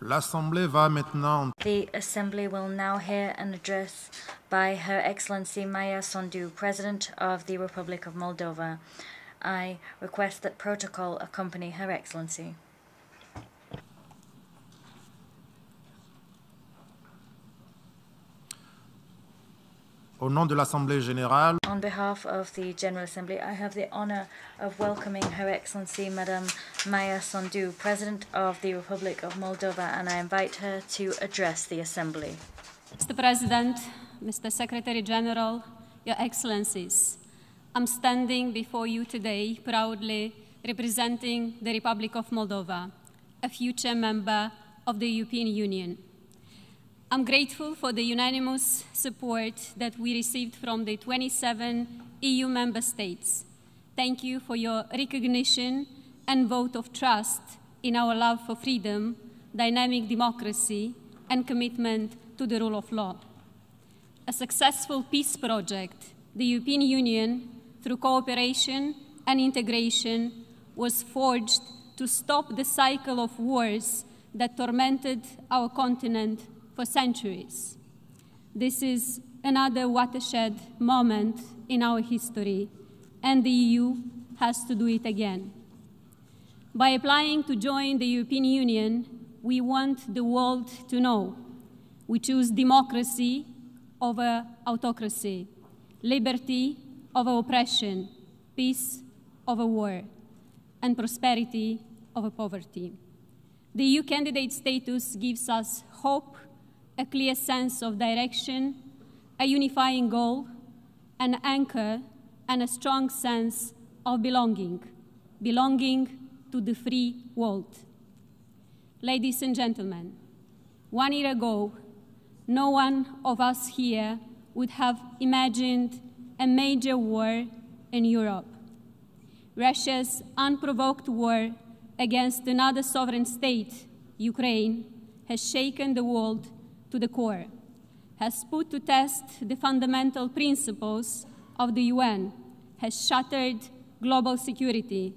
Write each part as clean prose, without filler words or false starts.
L'Assemblée va maintenant... The Assembly will now hear an address by Her Excellency Maia Sandu, President of the Republic of Moldova. I request that protocol accompany Her Excellency. Au nom de l'Assemblée Générale, on behalf of the General Assembly, I have the honor of welcoming Her Excellency Madame Maia Sandu, President of the Republic of Moldova, and I invite her to address the Assembly. Mr. President, Mr. Secretary General, Your Excellencies, I'm standing before you today proudly representing the Republic of Moldova, a future member of the European Union. I'm grateful for the unanimous support that we received from the 27 EU member states. Thank you for your recognition and vote of trust in our love for freedom, dynamic democracy, and commitment to the rule of law. A successful peace project, the European Union, through cooperation and integration, was forged to stop the cycle of wars that tormented our continent for centuries. This is another watershed moment in our history, and the EU has to do it again. By applying to join the European Union, we want the world to know we choose democracy over autocracy, liberty over oppression, peace over war, and prosperity over poverty. The EU candidate status gives us hope, a clear sense of direction, a unifying goal, an anchor, and a strong sense of belonging to the free world. Ladies and gentlemen, 1 year ago, no one of us here would have imagined a major war in Europe. Russia's unprovoked war against another sovereign state, Ukraine, has shaken the world to the core, has put to test the fundamental principles of the UN, has shattered global security,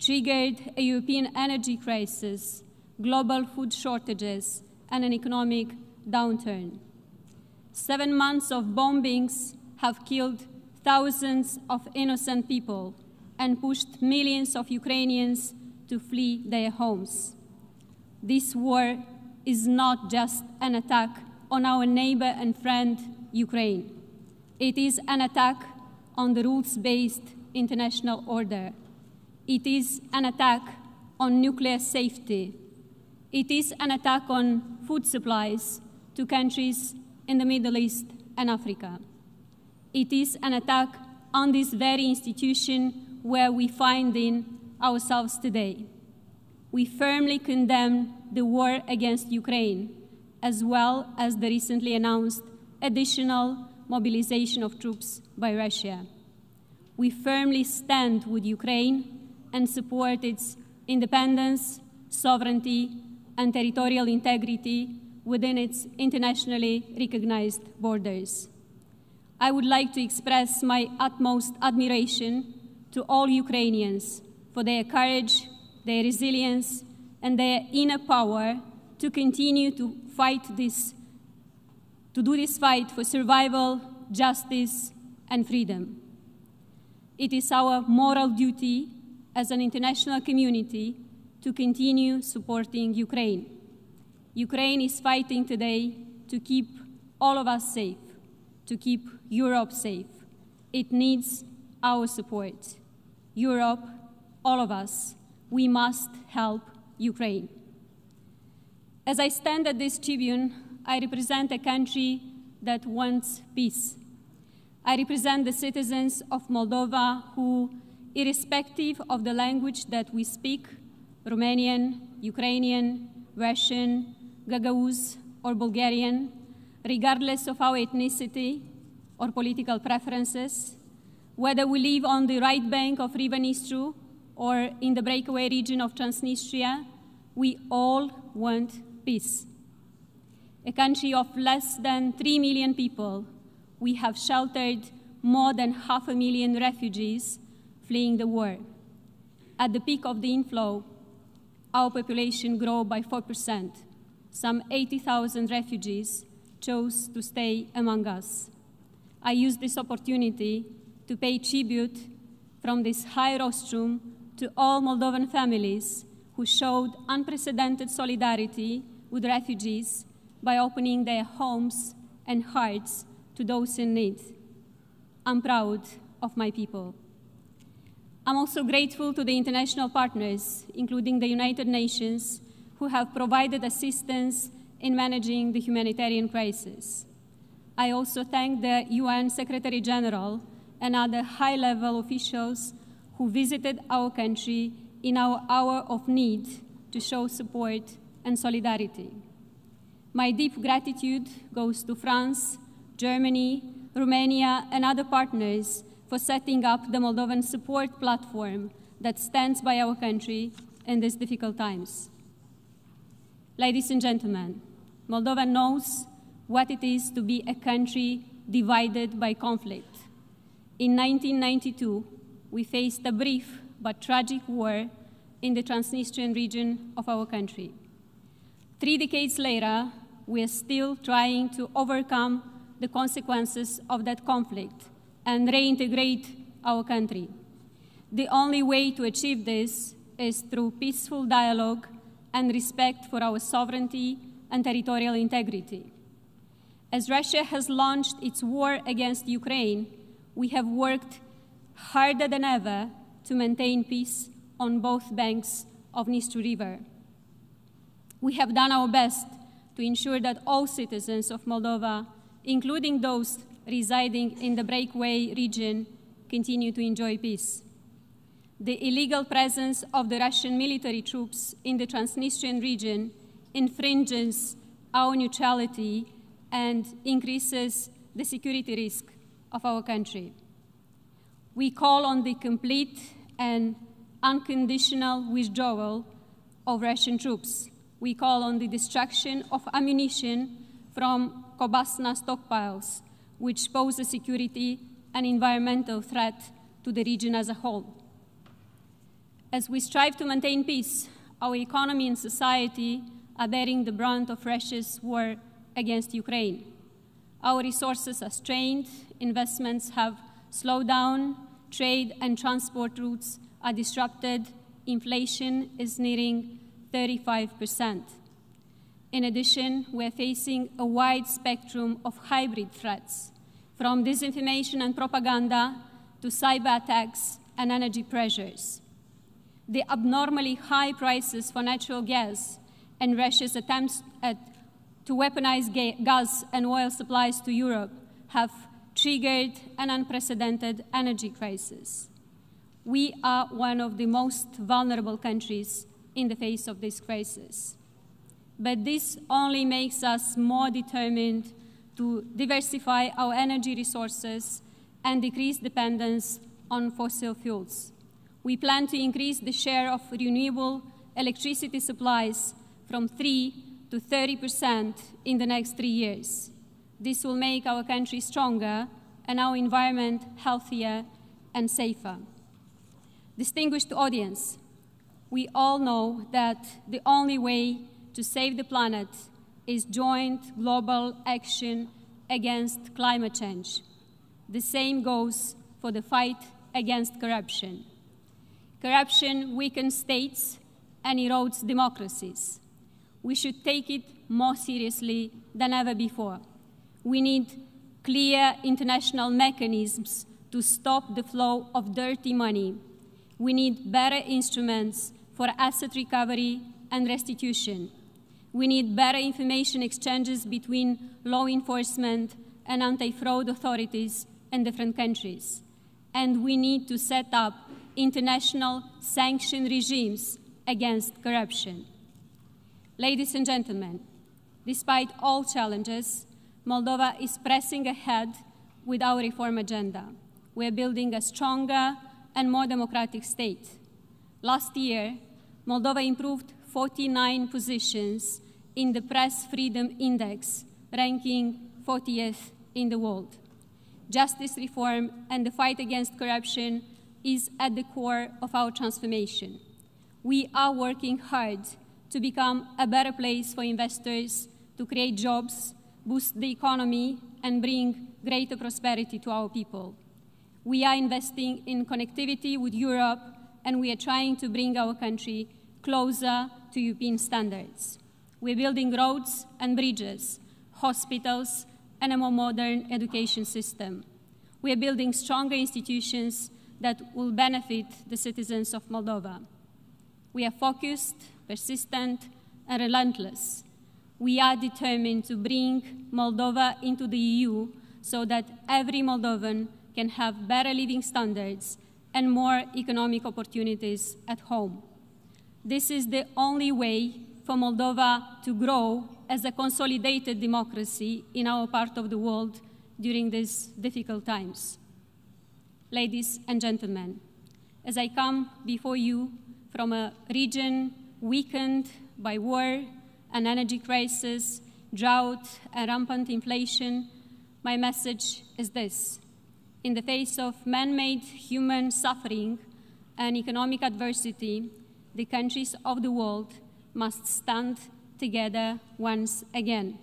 triggered a European energy crisis, global food shortages, and an economic downturn. 7 months of bombings have killed thousands of innocent people and pushed millions of Ukrainians to flee their homes. This war is not just an attack on our neighbor and friend, Ukraine. It is an attack on the rules-based international order. It is an attack on nuclear safety. It is an attack on food supplies to countries in the Middle East and Africa. It is an attack on this very institution where we find in ourselves today. We firmly condemn the war against Ukraine, as well as the recently announced additional mobilization of troops by Russia. We firmly stand with Ukraine and support its independence, sovereignty, and territorial integrity within its internationally recognized borders. I would like to express my utmost admiration to all Ukrainians for their courage, their resilience, and their inner power to continue to do this fight for survival, justice, and freedom. It is our moral duty as an international community to continue supporting Ukraine. Ukraine is fighting today to keep all of us safe, to keep Europe safe. It needs our support. Europe, all of us, we must help Ukraine. As I stand at this tribune, I represent a country that wants peace. I represent the citizens of Moldova who, irrespective of the language that we speak, Romanian, Ukrainian, Russian, Gagauz, or Bulgarian, regardless of our ethnicity or political preferences, whether we live on the right bank of River Nistru or in the breakaway region of Transnistria, we all want peace. A country of less than 3 million people, we have sheltered more than 500,000 refugees fleeing the war. At the peak of the inflow, our population grew by 4%. some 80,000 refugees chose to stay among us. I use this opportunity to pay tribute from this high rostrum to all Moldovan families who showed unprecedented solidarity with refugees by opening their homes and hearts to those in need. I'm proud of my people. I'm also grateful to the international partners, including the United Nations, who have provided assistance in managing the humanitarian crisis. I also thank the UN Secretary General and other high-level officials who visited our country in our hour of need to show support and solidarity. My deep gratitude goes to France, Germany, Romania, and other partners for setting up the Moldovan support platform that stands by our country in these difficult times. Ladies and gentlemen, Moldova knows what it is to be a country divided by conflict. In 1992, we faced a brief but tragic war in the Transnistrian region of our country. 3 decades later, we are still trying to overcome the consequences of that conflict and reintegrate our country. The only way to achieve this is through peaceful dialogue and respect for our sovereignty and territorial integrity. As Russia has launched its war against Ukraine, we have worked harder than ever to maintain peace on both banks of Dnistru River. We have done our best to ensure that all citizens of Moldova, including those residing in the breakaway region, continue to enjoy peace. The illegal presence of the Russian military troops in the Transnistrian region infringes our neutrality and increases the security risk of our country. We call on the complete and unconditional withdrawal of Russian troops. We call on the destruction of ammunition from Kobasna stockpiles, which pose a security and environmental threat to the region as a whole. As we strive to maintain peace, our economy and society are bearing the brunt of Russia's war against Ukraine. Our resources are strained, investments have slowed down, trade and transport routes are disrupted, inflation is nearing 35%. In addition, we are facing a wide spectrum of hybrid threats, from disinformation and propaganda to cyber attacks and energy pressures. The abnormally high prices for natural gas and Russia's attempts to weaponize gas and oil supplies to Europe have triggered an unprecedented energy crisis. We are one of the most vulnerable countries in the face of this crisis. But this only makes us more determined to diversify our energy resources and decrease dependence on fossil fuels. We plan to increase the share of renewable electricity supplies from 3 to 30% in the next 3 years. This will make our country stronger and our environment healthier and safer. Distinguished audience, we all know that the only way to save the planet is joint global action against climate change. The same goes for the fight against corruption. Corruption weakens states and erodes democracies. We should take it more seriously than ever before. We need clear international mechanisms to stop the flow of dirty money. We need better instruments for asset recovery and restitution. We need better information exchanges between law enforcement and anti-fraud authorities in different countries. And we need to set up international sanction regimes against corruption. Ladies and gentlemen, despite all challenges, Moldova is pressing ahead with our reform agenda. We are building a stronger and more democratic state. Last year, Moldova improved 49 positions in the Press Freedom Index, ranking 40th in the world. Justice reform and the fight against corruption is at the core of our transformation. We are working hard to become a better place for investors to create jobs, boost the economy, and bring greater prosperity to our people. We are investing in connectivity with Europe, and we are trying to bring our country closer to European standards. We're building roads and bridges, hospitals, and a more modern education system. We are building stronger institutions that will benefit the citizens of Moldova. We are focused, persistent, and relentless. We are determined to bring Moldova into the EU so that every Moldovan can have better living standards and more economic opportunities at home. This is the only way for Moldova to grow as a consolidated democracy in our part of the world during these difficult times. Ladies and gentlemen, as I come before you from a region weakened by war, an energy crisis, drought, and rampant inflation, my message is this. In the face of man-made human suffering and economic adversity, the countries of the world must stand together once again.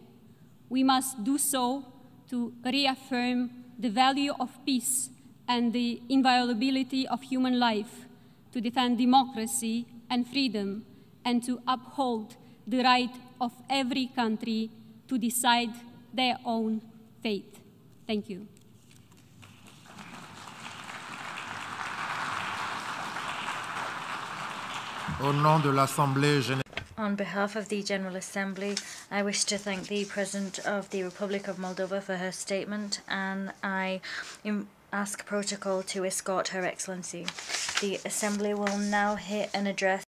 We must do so to reaffirm the value of peace and the inviolability of human life, to defend democracy and freedom, and to uphold the right of every country to decide their own fate. Thank you. Au nom de l'Assemblée Générale. On behalf of the General Assembly, I wish to thank the President of the Republic of Moldova for her statement, and I ask Protocol to escort Her Excellency. The Assembly will now hear an address